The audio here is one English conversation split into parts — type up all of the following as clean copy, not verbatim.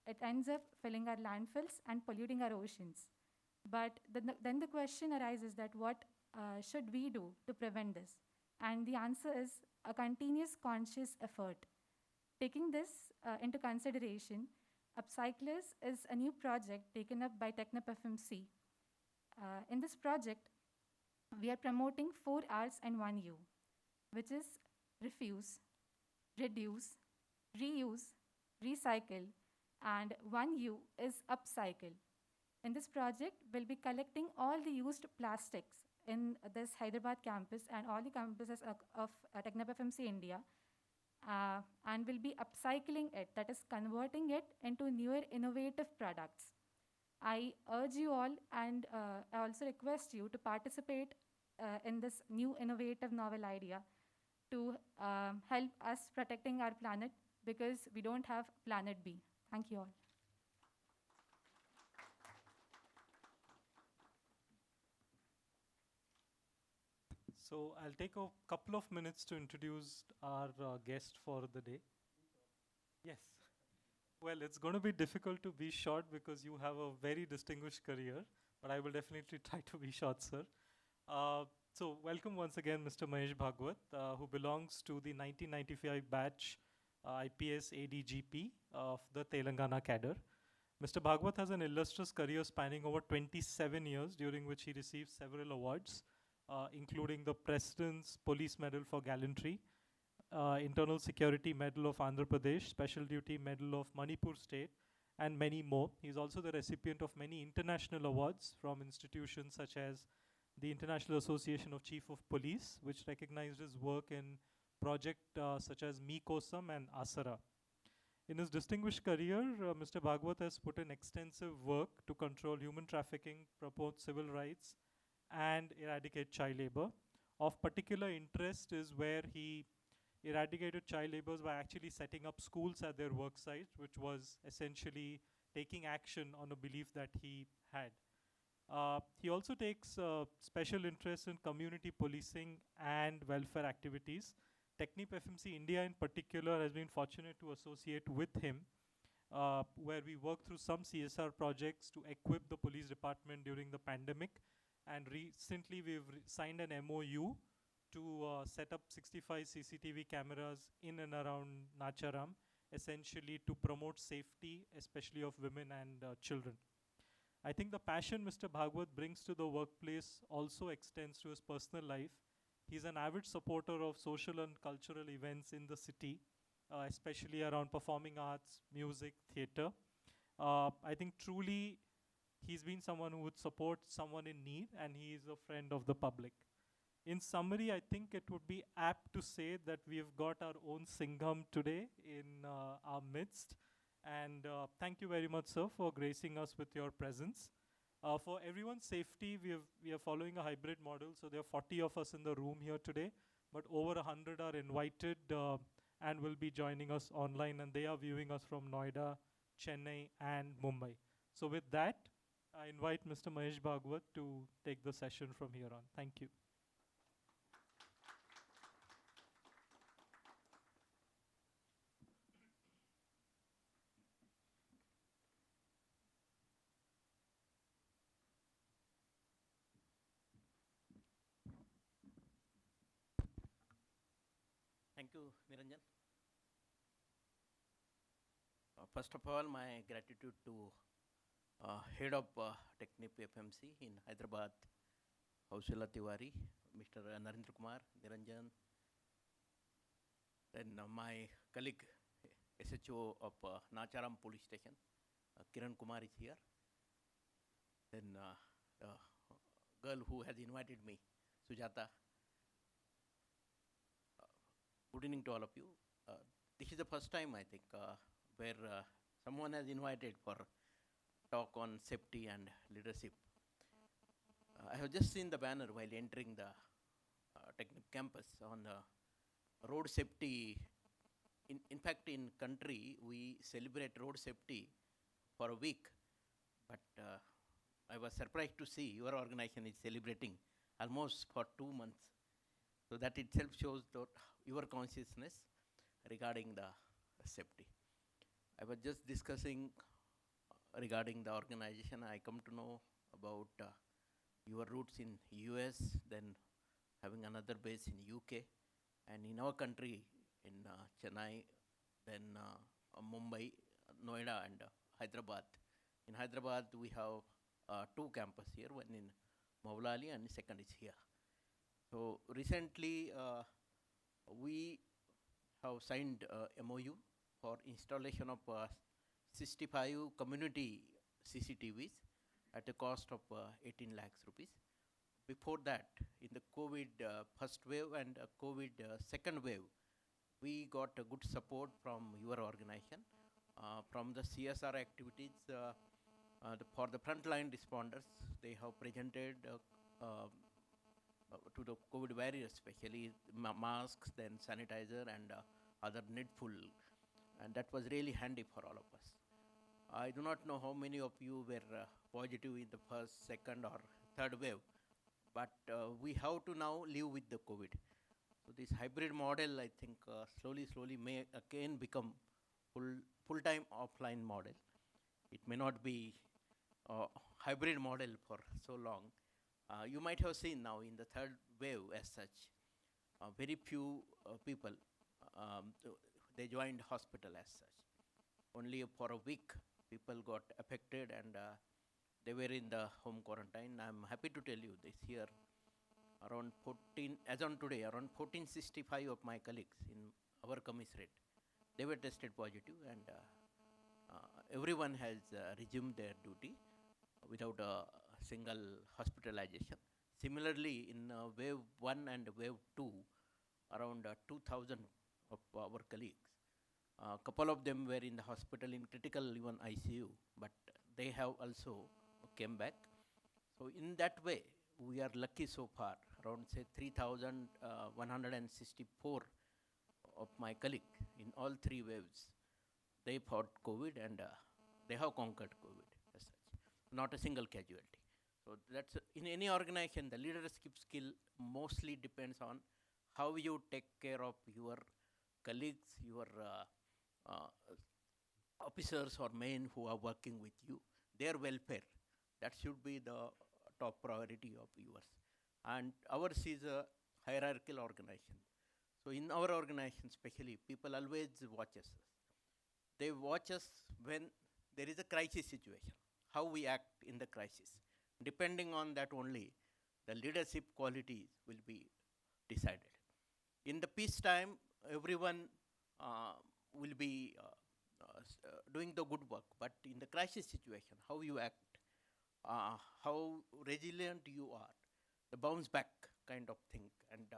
it ends up filling our landfills and polluting our oceans. But then the question arises that what should we do to prevent this? And the answer is a continuous conscious effort. Taking this into consideration, Upcyclers is a new project taken up by Technip FMC. In this project, we are promoting 4 Rs and 1 U, which is refuse, reduce, reuse, recycle, and 1 U is upcycle. In this project, we'll be collecting all the used plastics in this Hyderabad campus and all the campuses of Technip FMC India, and we'll be upcycling it, that is, converting it into newer innovative products. I urge you all and I also request you to participate in this new innovative novel idea to help us protecting our planet because we don't have planet B. Thank you all. So I'll take a couple of minutes to introduce our guest for the day. Yes. Well, it's going to be difficult to be short because you have a very distinguished career, but I will definitely try to be short, sir. So welcome once again, Mr. Mahesh Bhagwat, who belongs to the 1995 batch IPS ADGP of the Telangana cadre. Mr. Bhagwat has an illustrious career spanning over 27 years, during which he received several awards, including the President's Police Medal for Gallantry, Internal Security Medal of Andhra Pradesh, Special Duty Medal of Manipur State, and many more. He's also the recipient of many international awards from institutions such as the International Association of Chief of Police, which recognized his work in projects such as MICOSM and ASARA. In his distinguished career, Mr. Bhagwat has put in extensive work to control human trafficking, promote civil rights, and eradicate child labor. Of particular interest is where he eradicated child labor by actually setting up schools at their work sites, which was essentially taking action on a belief that he had. He also takes special interest in community policing and welfare activities. Technip FMC India in particular has been fortunate to associate with him, where we work through some CSR projects to equip the police department during the pandemic. And recently we've signed an MOU to set up 65 CCTV cameras in and around Nacharam, essentially to promote safety, especially of women and children. I think the passion Mr. Bhagwat brings to the workplace also extends to his personal life. He's an avid supporter of social and cultural events in the city, especially around performing arts, music, theater. I think truly he's been someone who would support someone in need, and he is a friend of the public. In summary, I think it would be apt to say that we've got our own Singham today in our midst. And thank you very much, sir, for gracing us with your presence. For everyone's safety, we are following a hybrid model. So there are 40 of us in the room here today, but over 100 are invited and will be joining us online. And they are viewing us from Noida, Chennai, and Mumbai. So with that, I invite Mr. Mahesh Bhagwat to take the session from here on. Thank you. Thank you, Niranjan. First of all, my gratitude to head of Technip FMC in Hyderabad, Hausila Tiwari, Mr. Narendra Kumar, Niranjan, then my colleague, SHO of Nacharam Police Station, Kiran Kumar is here. Then girl who has invited me, Sujata. Good evening to all of you. This is the first time, I think, where someone has invited for talk on safety and leadership. I have just seen the banner while entering the Technip campus on road safety. In fact, in country, we celebrate road safety for a week. But I was surprised to see your organization is celebrating almost for 2 months. So that itself shows your consciousness regarding the safety. I was just discussing regarding the organization. I come to know about your roots in US, then having another base in UK, and in our country in Chennai, then Mumbai, Noida, and Hyderabad. In Hyderabad, we have two campuses here, one in Maulali and second is here. So recently, we have signed MOU for installation of 65 community CCTVs at a cost of 18 lakhs rupees. Before that, in the COVID first wave and COVID second wave, we got a good support from your organization, from the CSR activities for the frontline responders. They have presented to the COVID warriors, especially masks, then sanitizer, and other needful, and that was really handy for all of us. I do not know how many of you were positive in the first, second, or third wave, but we have to now live with the COVID. So this hybrid model, I think, slowly may again become full-time offline model. It may not be a hybrid model for so long. You might have seen now in the third wave as such, very few people, they joined hospital as such. Only for a week, people got affected and they were in the home quarantine. I'm happy to tell you this year, around 14, as on today, around 1465 of my colleagues in our commissariat, they were tested positive, and everyone has resumed their duty without a single hospitalization. Similarly, in wave 1 and wave 2, around 2,000 of our colleagues, a couple of them were in the hospital in critical even ICU, but they have also came back. So in that way, we are lucky so far. Around say 3,164 of my colleagues in all three waves, they fought COVID and they have conquered COVID as such. Not a single casualty. So that's in any organization, the leadership skill mostly depends on how you take care of your colleagues, your officers or men who are working with you, their welfare. That should be the top priority of yours. And ours is a hierarchical organization. So in our organization especially, people always watch us. They watch us when there is a crisis situation, how we act in the crisis. Depending on that only, the leadership qualities will be decided. In the peacetime, everyone will be doing the good work, but in the crisis situation, how you act, how resilient you are, the bounce back kind of thing, and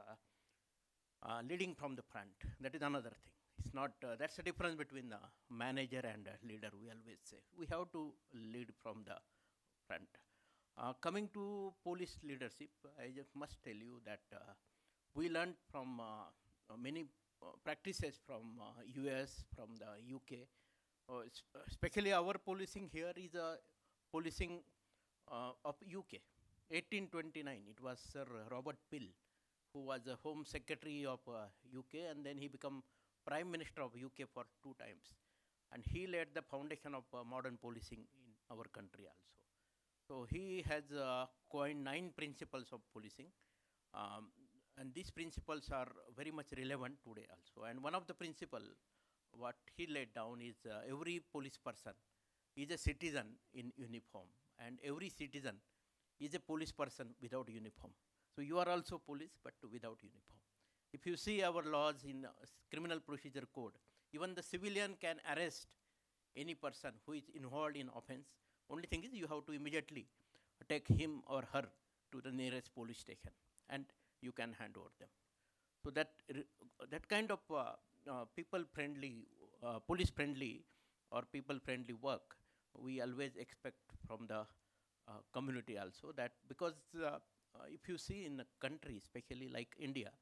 leading from the front, that is another thing. It's not, that's the difference between the manager and leader, we always say. We have to lead from the front. Coming to police leadership, I just must tell you that we learned from many practices from US, from the UK. Especially our policing here is a policing of UK. 1829, it was Sir Robert Peel, who was the Home Secretary of UK, and then he became Prime Minister of UK for 2 times. And he laid the foundation of modern policing in our country also. So he has coined 9 principles of policing. And these principles are very much relevant today also. And one of the principles, what he laid down is every police person is a citizen in uniform, and every citizen is a police person without uniform. So you are also police, but without uniform. If you see our laws in criminal procedure code, even the civilian can arrest any person who is involved in offense. Only thing is you have to immediately take him or her to the nearest police station, and you can hand over them. So that kind of people-friendly, police-friendly or people-friendly work, we always expect from the community also. That because if you see in a country, especially like India,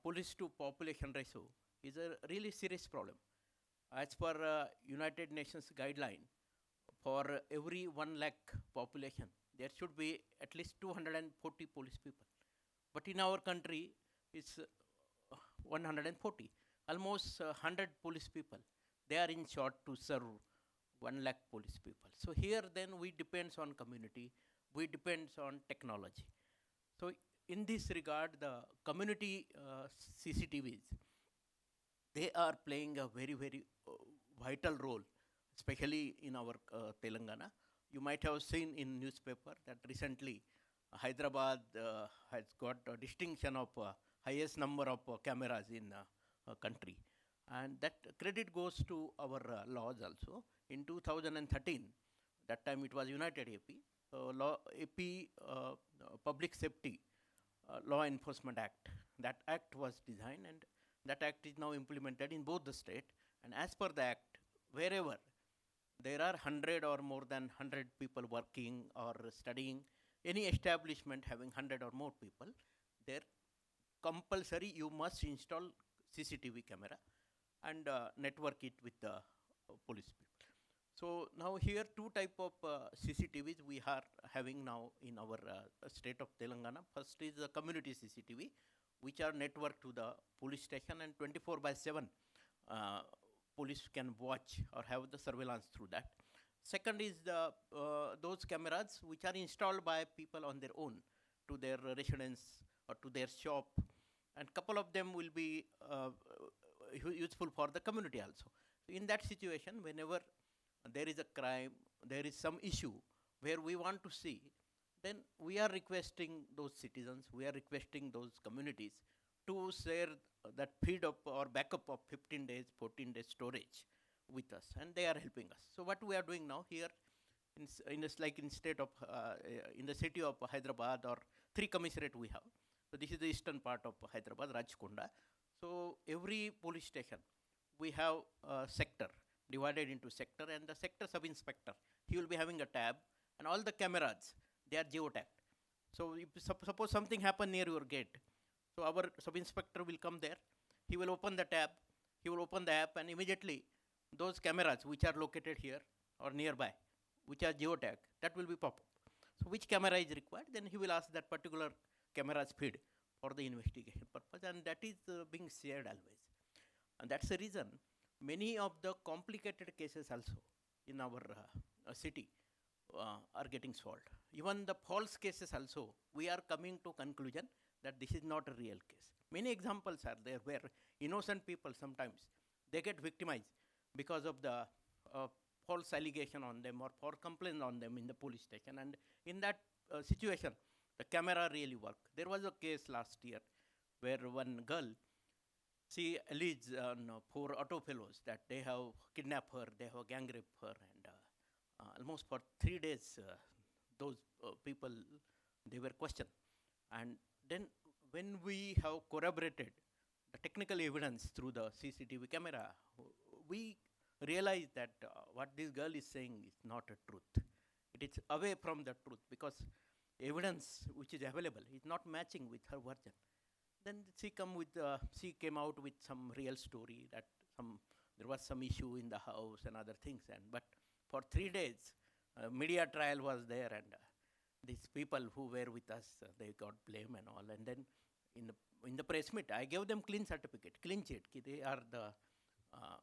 police to population ratio is a really serious problem. As per United Nations guideline, for every 1 lakh population, there should be at least 240 police people. But in our country, it's 140, almost 100 police people. they are in short to serve 1 lakh police people. So here then we depends on community, we depends on technology. So in this regard, the community CCTVs, they are playing a very, very vital role, especially in our Telangana. You might have seen in newspaper that recently Hyderabad has got a distinction of highest number of cameras in country. And that credit goes to our laws also. In 2013, that time it was United AP, AP Public Safety Law Enforcement Act. That act was designed, and that act is now implemented in both the state. And as per the act, wherever there are 100 or more than 100 people working or studying, any establishment having 100 or more people, there compulsory you must install CCTV camera and network it with the police people. So now here two type of CCTVs we are having now in our state of Telangana. First is the community CCTV, which are networked to the police station, and 24/7 police can watch or have the surveillance through that. Second is the those cameras which are installed by people on their own to their residence or to their shop, and couple of them will be useful for the community also. So in that situation, whenever there is a crime, there is some issue where we want to see, then we are requesting those citizens, we are requesting those communities to share that feed of or backup of 15 days, 14 days storage with us, and they are helping us. So what we are doing now here, in like in state of in the city of Hyderabad, or 3 commissariat we have. So this is the eastern part of Hyderabad, Rajkonda. So every police station we have a sector divided into sector, and the sector sub inspector, he will be having a tab, and all the cameras, they are geotagged. So if suppose something happen near your gate, so our sub inspector will come there, he will open the tab, he will open the app, and immediately those cameras which are located here or nearby, which are geotagged, that will be pop up. So which camera is required, then he will ask that particular camera's feed for the investigation purpose, and that is being shared always. And that's the reason many of the complicated cases also in our city are getting solved. Even the false cases also, we are coming to conclusion that this is not a real case. Many examples are there where innocent people sometimes, they get victimized because of the false allegation on them or for complaint on them in the police station. And in that situation, the camera really work. There was a case last year where one girl, she alleged on 4 auto fellows that they have kidnapped her, they have gang raped her, and almost for 3 days, those people, they were questioned. And then when we have corroborated the technical evidence through the CCTV camera, we realize that what this girl is saying is not a truth. It is away from the truth, because evidence which is available is not matching with her version. Then she came out with some real story that there was some issue in the house and other things. But for 3 days, media trial was there, and these people who were with us, they got blame and all. And then in the press meet, I gave them clean certificate, clean sheet. They are the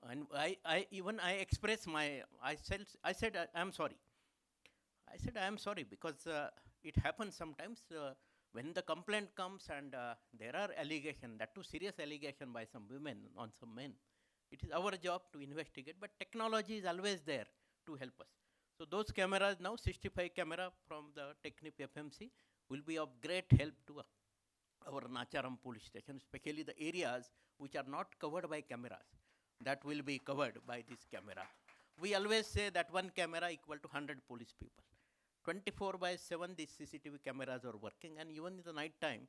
and I expressed I said I am sorry. I said I am sorry, because it happens sometimes when the complaint comes and there are allegations, that too serious allegation by some women on some men. It is our job to investigate, but technology is always there to help us. So those cameras now, 65 camera from the Technip FMC, will be of great help to our Nacharam police station, especially the areas which are not covered by cameras. That will be covered by this camera. We always say that one camera equal to 100 police people. 24/7 these CCTV cameras are working, and even in the night time,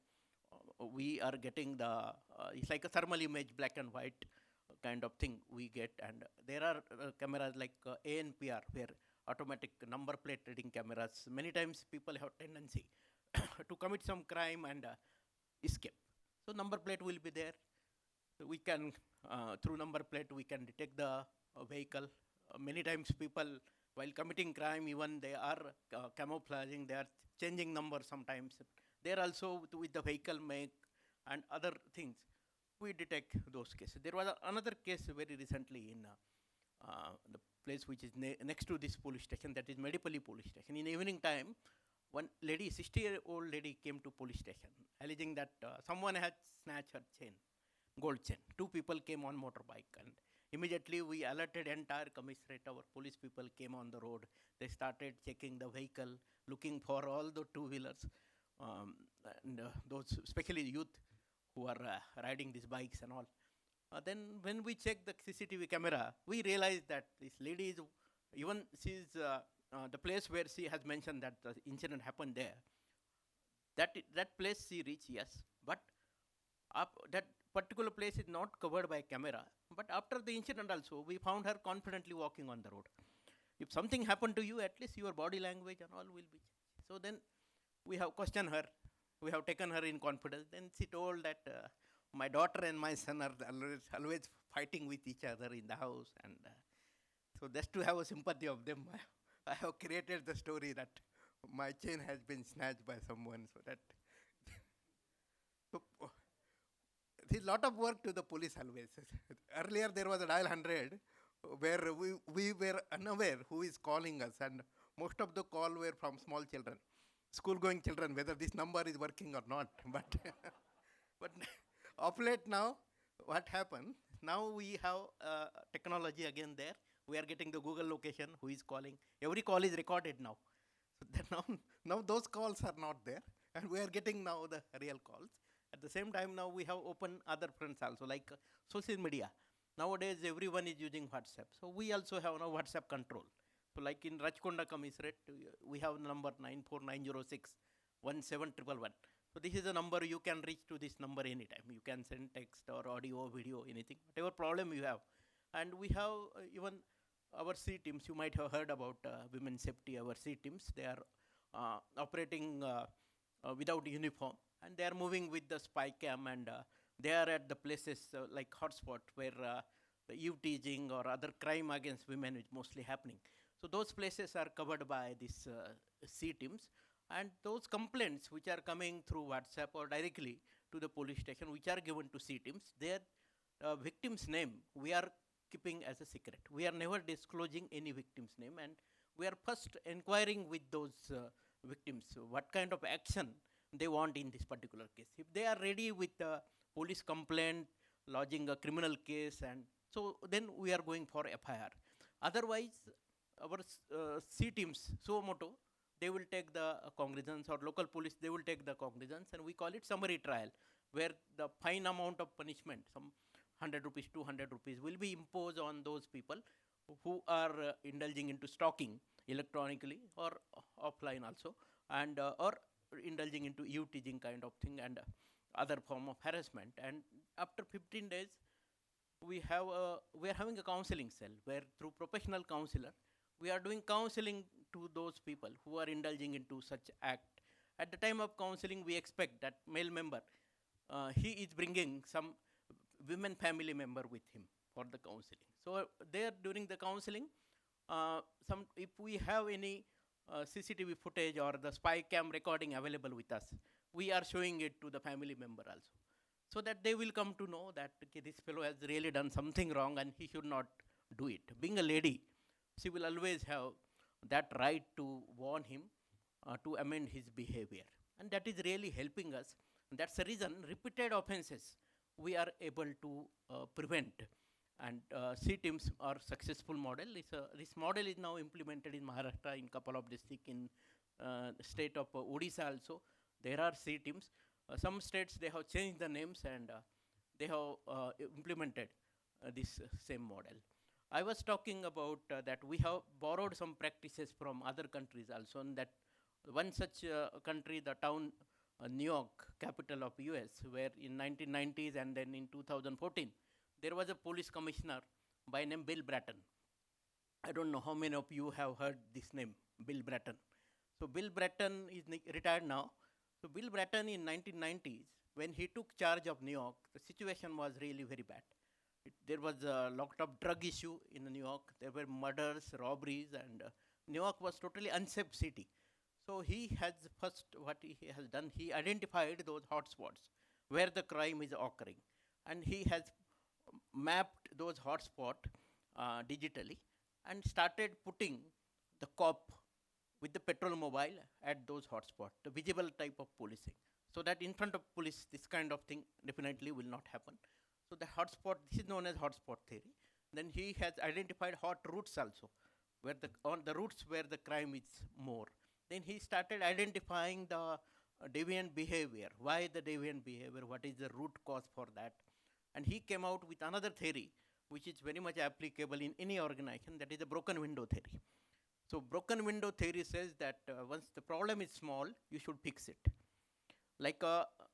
we are getting it's like a thermal image, black and white kind of thing we get. And there are cameras like ANPR, where automatic number plate reading cameras. Many times people have tendency to commit some crime and escape. So number plate will be there. So we can, through number plate, we can detect the vehicle. Many times people, while committing crime, even they are camouflaging, they are changing numbers sometimes. There also, with the vehicle make and other things, we detect those cases. There was another case very recently in the place which is next to this police station, that is Medipalli police station. In evening time, one lady, 60-year-old lady, came to police station alleging that someone had snatched her chain, gold chain. Two people came on motorbike, and immediately we alerted entire commissariat. Our police people came on the road. They started checking the vehicle, looking for all the two-wheelers, and those, especially youth who are riding these bikes and all. Then when we checked the CCTV camera, we realized that this lady is, even she's, the place where she has mentioned that the incident happened there, that place she reached, yes, but that particular place is not covered by camera. But after the incident also, we found her confidently walking on the road. If something happened to you, at least your body language and all will be changed. So then we have questioned her. We have taken her in confidence. Then she told that my daughter and my son are always fighting with each other in the house. And so just to have a sympathy of them, I have created the story that my chain has been snatched by someone. So that so, there's a lot of work to the police always. Earlier there was a dial 100 where we were unaware who is calling us, and most of the call were from small children, school-going children, whether this number is working or not. But of late now, what happened? Now we have technology again there. We are getting the Google location, who is calling. Every call is recorded now. So that now those calls are not there, and we are getting now the real calls. At the same time, now we have opened other fronts also, like social media. Nowadays, everyone is using WhatsApp. So we also have now WhatsApp control. So like in Rajkonda Commissariat, we have number 94906 17111. So this is a number you can reach to this number anytime. You can send text or audio, video, anything, whatever problem you have. And we have even our C teams. You might have heard about women's safety. Our C teams, they are operating without uniform, and they are moving with the spy cam, and they are at the places like hotspot where the eve teasing or other crime against women is mostly happening. So those places are covered by these C teams, and those complaints which are coming through WhatsApp or directly to the police station, which are given to C teams, their victim's name we are keeping as a secret. We are never disclosing any victim's name, and we are first inquiring with those victims what kind of action they want in this particular case. If they are ready with a police complaint, lodging a criminal case, and so then we are going for FIR. Otherwise, our C teams, suo motu, they will take the cognizance, or local police, they will take the cognizance, and we call it summary trial, where the fine amount of punishment, some 100 rupees, 200 rupees, will be imposed on those people who are indulging into stalking electronically or offline also, and or indulging into eve teasing kind of thing, and other form of harassment. And after 15 days, we are having a counseling cell where through professional counselor, we are doing counseling to those people who are indulging into such act. At the time of counseling, we expect that male member, he is bringing some women family member with him for the counseling. So there during the counseling, if we have any CCTV footage or the spy cam recording available with us, we are showing it to the family member also, so that they will come to know that okay, this fellow has really done something wrong and he should not do it. Being a lady, she will always have that right to warn him to amend his behavior, and that is really helping us. And that's the reason repeated offenses we are able to prevent. And C teams are successful model. This model is now implemented in Maharashtra, in couple of districts, in state of Odisha also. There are C teams. Some states, they have changed the names, and they have implemented this same model. I was talking about that we have borrowed some practices from other countries also, and that one such country, the town New York, capital of US, where in 1990s and then in 2014, there was a police commissioner by name Bill Bratton. I don't know how many of you have heard this name, Bill Bratton. So Bill Bratton is retired now. So Bill Bratton in 1990s, when he took charge of New York, the situation was really very bad. There was a lot of drug issue in New York. There were murders, robberies, and New York was totally unsafe city. So he has what he has done, he identified those hotspots where the crime is occurring, and he has mapped those hotspots digitally and started putting the cop with the petrol mobile at those hotspots, the visible type of policing. So that in front of police, this kind of thing definitely will not happen. So the hotspot, this is known as hotspot theory. Then he has identified hot routes also, where on the routes where the crime is more. Then he started identifying the deviant behavior. Why the deviant behavior? What is the root cause for that? And he came out with another theory, which is very much applicable in any organization, that is the broken window theory. So broken window theory says that once the problem is small, you should fix it. Like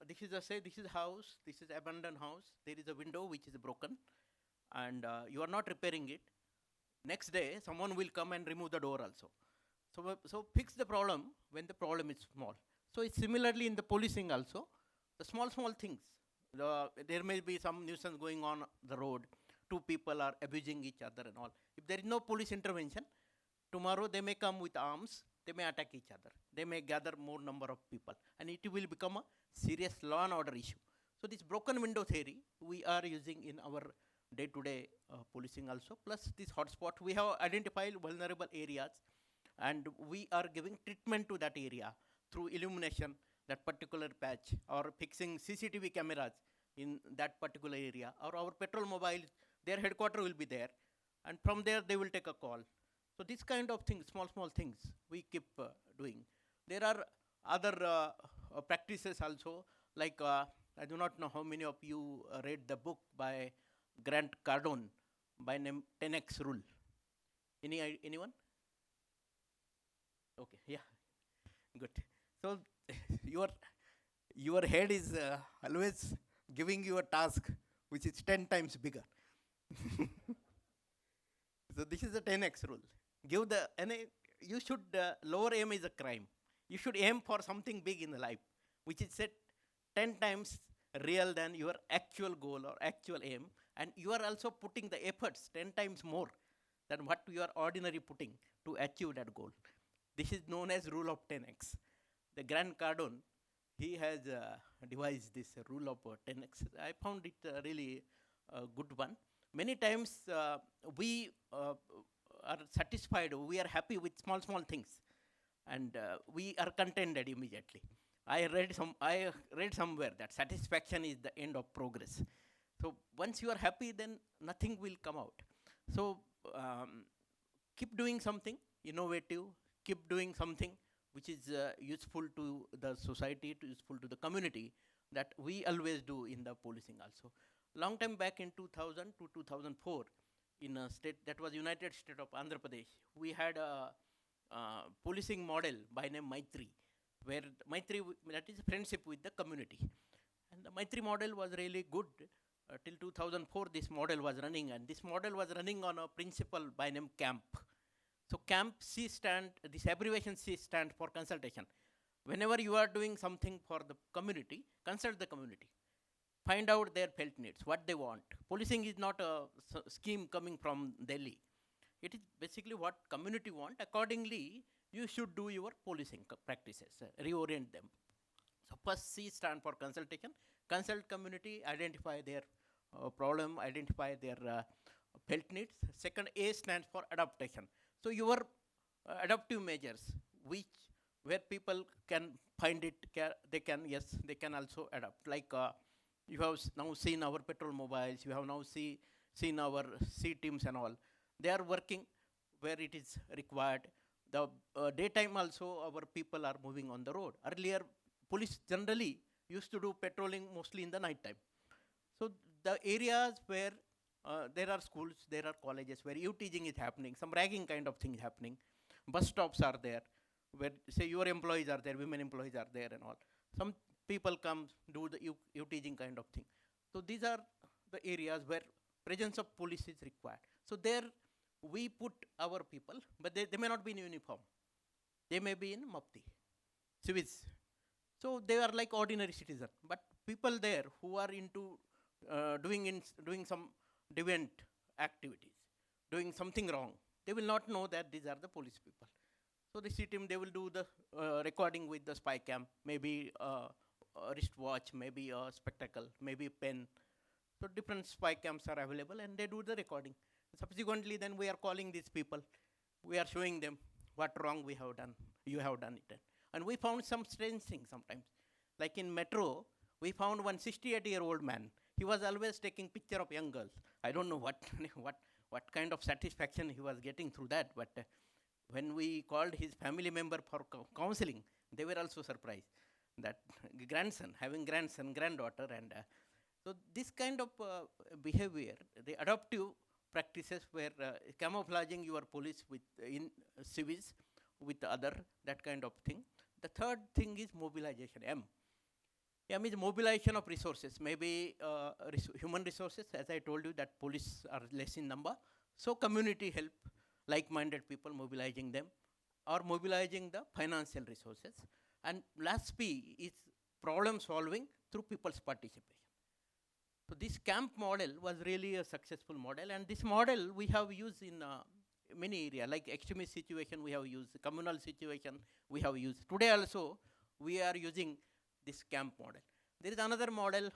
this is a house, this is abandoned house. There is a window which is broken, and you are not repairing it. Next day, someone will come and remove the door also. So fix the problem when the problem is small. So it's similarly in the policing also, the small things. There may be some nuisance going on the road. Two people are abusing each other and all. If there is no police intervention, tomorrow they may come with arms, they may attack each other. They may gather more number of people, and it will become a serious law and order issue. So this broken window theory we are using in our day-to-day policing also. Plus this hotspot, we have identified vulnerable areas, and we are giving treatment to that area through illumination, that particular patch, or fixing CCTV cameras in that particular area, or our petrol mobile, their headquarters will be there, and from there they will take a call. So this kind of things, small things, we keep doing. There are other practices also, like I do not know how many of you read the book by Grant Cardone by name 10x rule. Anyone? Okay, yeah, good. So your head is always giving you a task which is 10 times bigger. So this is the 10x rule. You should, lower aim is a crime. You should aim for something big in life, which is set 10 times real than your actual goal or actual aim. And you are also putting the efforts 10 times more than what you are ordinarily putting to achieve that goal. This is known as rule of 10x. The Grant Cardone, he has devised this rule of 10x. I found it really a good one. Many times we are satisfied, we are happy with small things, and we are contented immediately. I read somewhere that satisfaction is the end of progress. So once you are happy, then nothing will come out. So keep doing something innovative, keep doing something which is useful to the society, useful to the community, that we always do in the policing also. Long time back in 2000 to 2004, in a state that was United State of Andhra Pradesh, we had a policing model by name Maitri, where Maitri, that is friendship with the community. And the Maitri model was really good. Till 2004, this model was running, and this model was running on a principle by name CAMP. So CAMP, this abbreviation C stands for consultation. Whenever you are doing something for the community, consult the community. Find out their felt needs, what they want. Policing is not a scheme coming from Delhi. It is basically what community want. Accordingly, you should do your policing practices, reorient them. So first C stands for consultation. Consult community, identify their problem, identify their felt needs. Second, A stands for adaptation. So your adaptive measures, where people can find it, they can also adapt. Like you have now seen our petrol mobiles, you have now seen our C teams and all. They are working where it is required. The daytime also, our people are moving on the road. Earlier, police generally used to do patrolling mostly in the night time. So the areas where there are schools, there are colleges where teaching is happening, some ragging kind of thing is happening. Bus stops are there, where say your employees are there, women employees are there and all. Some people come do the teaching kind of thing. So these are the areas where presence of police is required. So there we put our people, but they may not be in uniform. They may be in mufti, civils. So they are like ordinary citizens. But people there who are into doing some deviant activities, doing something wrong, they will not know that these are the police people. So the C team, they will do the recording with the spy cam, maybe a wristwatch, maybe a spectacle, maybe a pen. So different spy cams are available, and they do the recording. Subsequently, then we are calling these people. We are showing them what wrong we have done. You have done it. And we found some strange things sometimes. Like in metro, we found one 68-year-old man. He was always taking picture of young girls. I don't know what, what kind of satisfaction he was getting through that, but when we called his family member for counseling, they were also surprised that grandson, having grandson, granddaughter, and so this kind of behavior, the adaptive practices where camouflaging your police with in civils with other, that kind of thing. The third thing is mobilization, M. M is mobilization of resources, maybe human resources, as I told you that police are less in number. So community help, like-minded people, mobilizing them, or mobilizing the financial resources. And last P is problem solving through people's participation. So this camp model was really a successful model, and this model we have used in many areas, like extremist situation we have used, communal situation we have used. Today also we are using this camp model. There is another model